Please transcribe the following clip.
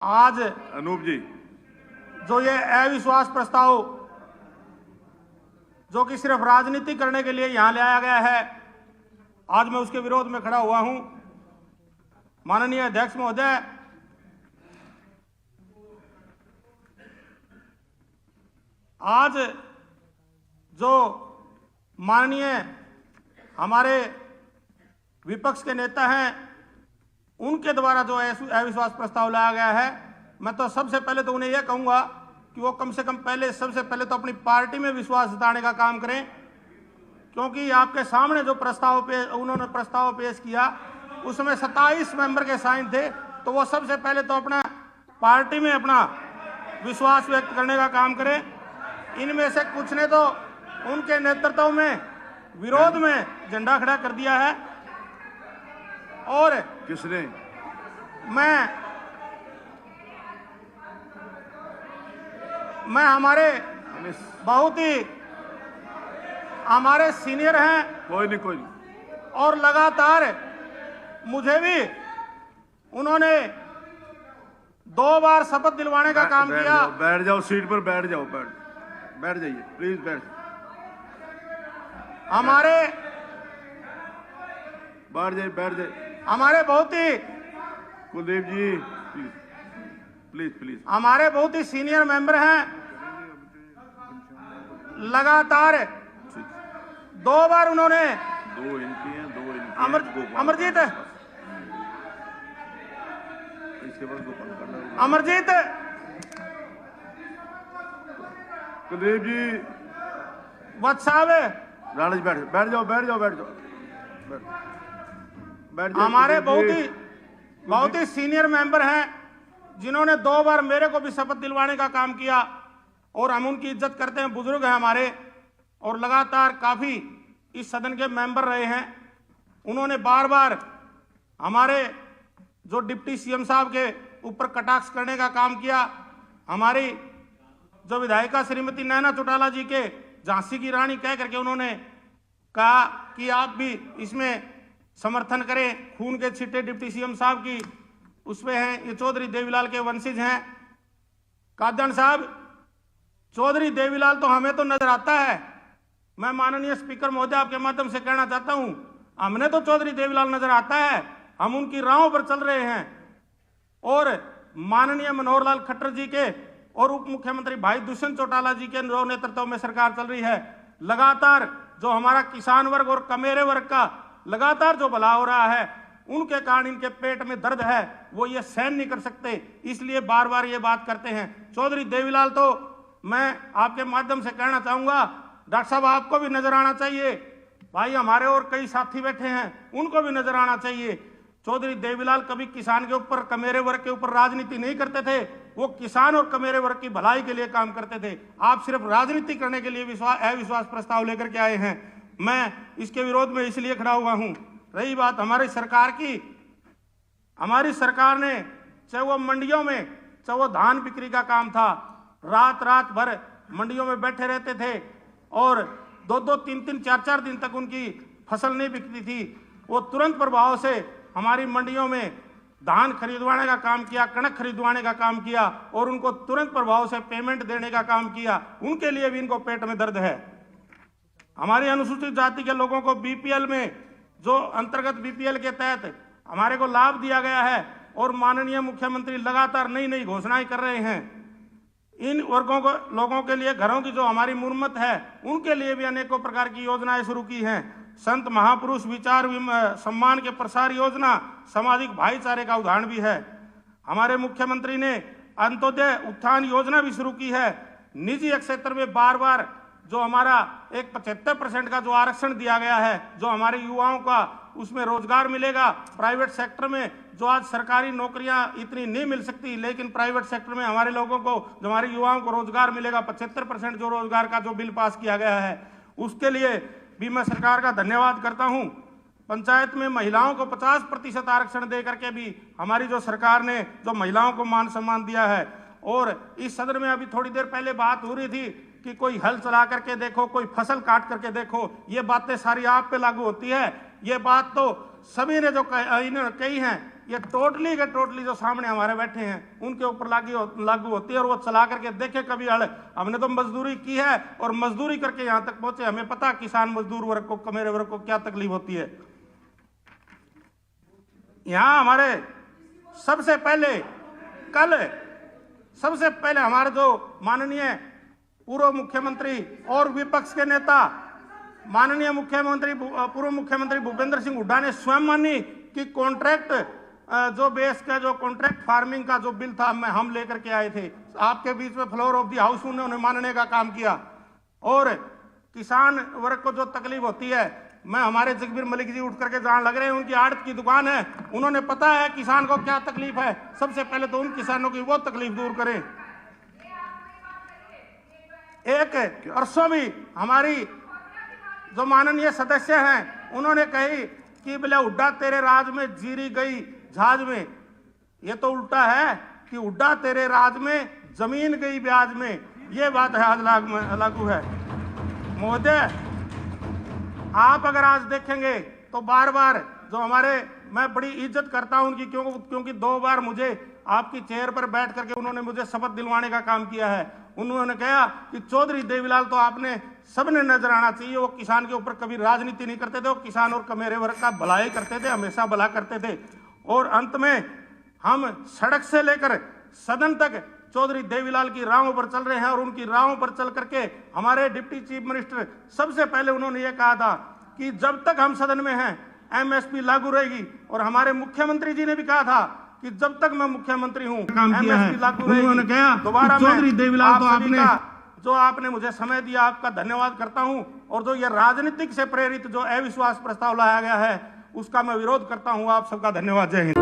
आज अनूप जी, जो ये अविश्वास प्रस्ताव जो कि सिर्फ राजनीति करने के लिए यहां लाया गया है, आज मैं उसके विरोध में खड़ा हुआ हूं। माननीय अध्यक्ष महोदय, आज जो माननीय हमारे विपक्ष के नेता हैं, उनके द्वारा जो अविश्वास प्रस्ताव लाया गया है, मैं तो सबसे पहले तो उन्हें यह कहूंगा कि वो कम से कम सबसे पहले तो अपनी पार्टी में विश्वास जताने का काम करें, क्योंकि आपके सामने जो उन्होंने प्रस्ताव पेश किया उसमें 27 मेंबर के साइन थे। तो वो सबसे पहले तो अपना पार्टी में अपना विश्वास व्यक्त करने का काम करें। इनमें से कुछ ने तो उनके नेतृत्व में विरोध में झंडा खड़ा कर दिया है। और किसने? मैं हमारे सीनियर हैं, कोई नहीं। और लगातार मुझे भी उन्होंने 2 बार शपथ दिलवाने का काम किया। बैठ जाओ सीट पर, बैठ जाइए प्लीज, बैठ जाइए। हमारे बहुत ही कुलदीप जी, प्लीज हमारे बहुत ही सीनियर मेंबर हैं। लगातार 2 बार उन्होंने 2 इनकी हैं, 2 इनकी अमरजीत इसके बाद अमरजीत कुलदीप जी, वत्स साहब, राणा जी बैठ जाओ। हमारे बहुत ही सीनियर मेंबर हैं, जिन्होंने 2 बार मेरे को भी शपथ दिलवाने का काम किया, और हम उनकी इज्जत करते हैं। बुजुर्ग हैं हमारे, और लगातार काफी इस सदन के मेंबर रहे हैं। उन्होंने बार बार हमारे जो डिप्टी सीएम साहब के ऊपर कटाक्ष करने का काम किया। हमारी जो विधायिका श्रीमती नैना चौटाला जी के झांसी की रानी कह करके उन्होंने कहा कि आप भी इसमें समर्थन करें। खून के छिट्टे डिप्टी सीएम साहब की उसमें हैं, ये चौधरी देवीलाल के वंशज हैं। कादन साहब, चौधरी देवीलाल तो हमें तो नजर आता है। मैं माननीय स्पीकर महोदय आपके माध्यम से कहना चाहता हूं, हमने तो चौधरी देवीलाल नजर आता है, हम उनकी राहों पर चल रहे हैं। और माननीय मनोहर लाल खट्टर जी के और उप मुख्यमंत्री भाई दुष्यंत चौटाला जी के नेतृत्व में सरकार चल रही है। लगातार जो हमारा किसान वर्ग और कमेरे वर्ग का लगातार जो भला हो रहा है, उनके कारण इनके पेट में दर्द है, वो ये सहन नहीं कर सकते, इसलिए बार बार ये बात करते हैं। चौधरी देवीलाल तो मैं आपके माध्यम से कहना चाहूंगा, डॉक्टर साहब आपको भी नजर आना चाहिए। भाई हमारे और कई साथी बैठे हैं, उनको भी नजर आना चाहिए। चौधरी देवीलाल कभी किसान के ऊपर, कमेरे वर्ग के ऊपर राजनीति नहीं करते थे, वो किसान और कमेरे वर्ग की भलाई के लिए काम करते थे। आप सिर्फ राजनीति करने के लिए अविश्वास प्रस्ताव लेकर के आए हैं। मैं इसके विरोध में इसलिए खड़ा हुआ हूं। रही बात हमारी सरकार की, हमारी सरकार ने चाहे वो मंडियों में, चाहे वो धान बिक्री का काम था, रात भर मंडियों में बैठे रहते थे, और 2-2, 3-3, 4-4 दिन तक उनकी फसल नहीं बिकती थी। वो तुरंत प्रभाव से हमारी मंडियों में धान खरीदवाने का काम किया, कणक खरीदवाने का काम किया, और उनको तुरंत प्रभाव से पेमेंट देने का काम किया। उनके लिए भी इनको पेट में दर्द है। हमारी अनुसूचित जाति के लोगों को बीपीएल में, जो अंतर्गत बीपीएल के तहत हमारे को लाभ दिया गया है, और माननीय मुख्यमंत्री लगातार नई घोषणाएं कर रहे हैं। इन वर्गों को, लोगों के लिए घरों की जो हमारी मुरम्मत है, उनके लिए भी अनेकों प्रकार की योजनाएं शुरू की हैं। संत महापुरुष विचार सम्मान के प्रसार योजना सामाजिक भाईचारे का उदाहरण भी है। हमारे मुख्यमंत्री ने अंत्योदय उत्थान योजना भी शुरू की है। निजी क्षेत्र में बार जो हमारा एक 75% का जो आरक्षण दिया गया है, जो हमारे युवाओं का उसमें रोजगार मिलेगा। प्राइवेट सेक्टर में जो आज सरकारी नौकरियां इतनी नहीं मिल सकती, लेकिन प्राइवेट सेक्टर में हमारे लोगों को, जो हमारे युवाओं को रोजगार मिलेगा। 75% जो रोजगार का जो बिल पास किया गया है, उसके लिए भी मैं सरकार का धन्यवाद करता हूं। पंचायत में महिलाओं को 50% आरक्षण दे करके भी हमारी जो सरकार ने जो महिलाओं को मान सम्मान दिया है। और इस सदन में अभी थोड़ी देर पहले बात हो रही थी कि कोई हल चला करके देखो, कोई फसल काट करके देखो, ये बातें सारी आप पे लागू होती है। ये बात तो सभी ने जो इन्होंने कही हैं, ये टोटली के टोटली जो सामने हमारे बैठे हैं उनके ऊपर लागू होती है, और वो चला करके देखे कभी हल। हमने तो मजदूरी की है और मजदूरी करके यहाँ तक पहुंचे, हमें पता किसान मजदूर वर्ग को, कमेरे वर्ग को क्या तकलीफ होती है। यहाँ हमारे सबसे पहले हमारे जो माननीय पूर्व मुख्यमंत्री और विपक्ष के नेता माननीय पूर्व मुख्यमंत्री भूपेंद्र सिंह हुड्डा ने स्वयं मानी कि कॉन्ट्रैक्ट जो बेस का जो कॉन्ट्रैक्ट फार्मिंग का जो बिल था हम लेकर के आए थे, आपके बीच में फ्लोर ऑफ द हाउस उन्होंने मानने का काम किया। और किसान वर्ग को जो तकलीफ होती है, मैं हमारे जगबीर मलिक जी उठ करके जहां लग रहे हैं, उनकी आड़त की दुकान है, उन्होंने पता है किसान को क्या तकलीफ है। सबसे पहले तो उन किसानों की वो तकलीफ दूर करें। एक परसों भी हमारी जो माननीय सदस्य हैं उन्होंने कही कि बोले हुड्डा तेरे राज में जीरी गई जहाज में। ये तो उल्टा है कि हुड्डा तेरे राज में जमीन गई ब्याज में, ये बात है आज लागू है। महोदय, आप अगर आज देखेंगे तो बार बार जो मैं बड़ी इज्जत करता हूं उनकी, क्योंकि 2 बार मुझे आपकी चेयर पर बैठ करके उन्होंने मुझे शपथ दिलवाने का काम किया है। उन्होंने कहा कि चौधरी देवीलाल तो आपने सबने नजर आना चाहिए, वो किसान के ऊपर कभी राजनीति नहीं करते थे, वो किसान और कमेरे वर्ग का भलाई करते थे, हमेशा भला करते थे। और अंत में हम सड़क से लेकर सदन तक चौधरी देवीलाल की राहों पर चल रहे हैं, और उनकी राहों पर चल करके हमारे डिप्टी चीफ मिनिस्टर सबसे पहले उन्होंने ये कहा था कि जब तक हम सदन में हैं एमएसपी लागू रहेगी, और हमारे मुख्यमंत्री जी ने भी कहा था कि जब तक मैं मुख्यमंत्री हूं एमएसपी लागू रहेगी। उन्होंने कहा दोबारा चौधरी देवीलाल तो आपने जो आपने मुझे समय दिया, आपका धन्यवाद करता हूं। और जो ये राजनीतिक से प्रेरित जो अविश्वास प्रस्ताव लाया गया है उसका मैं विरोध करता हूं। आप सबका धन्यवाद। जय हिंद।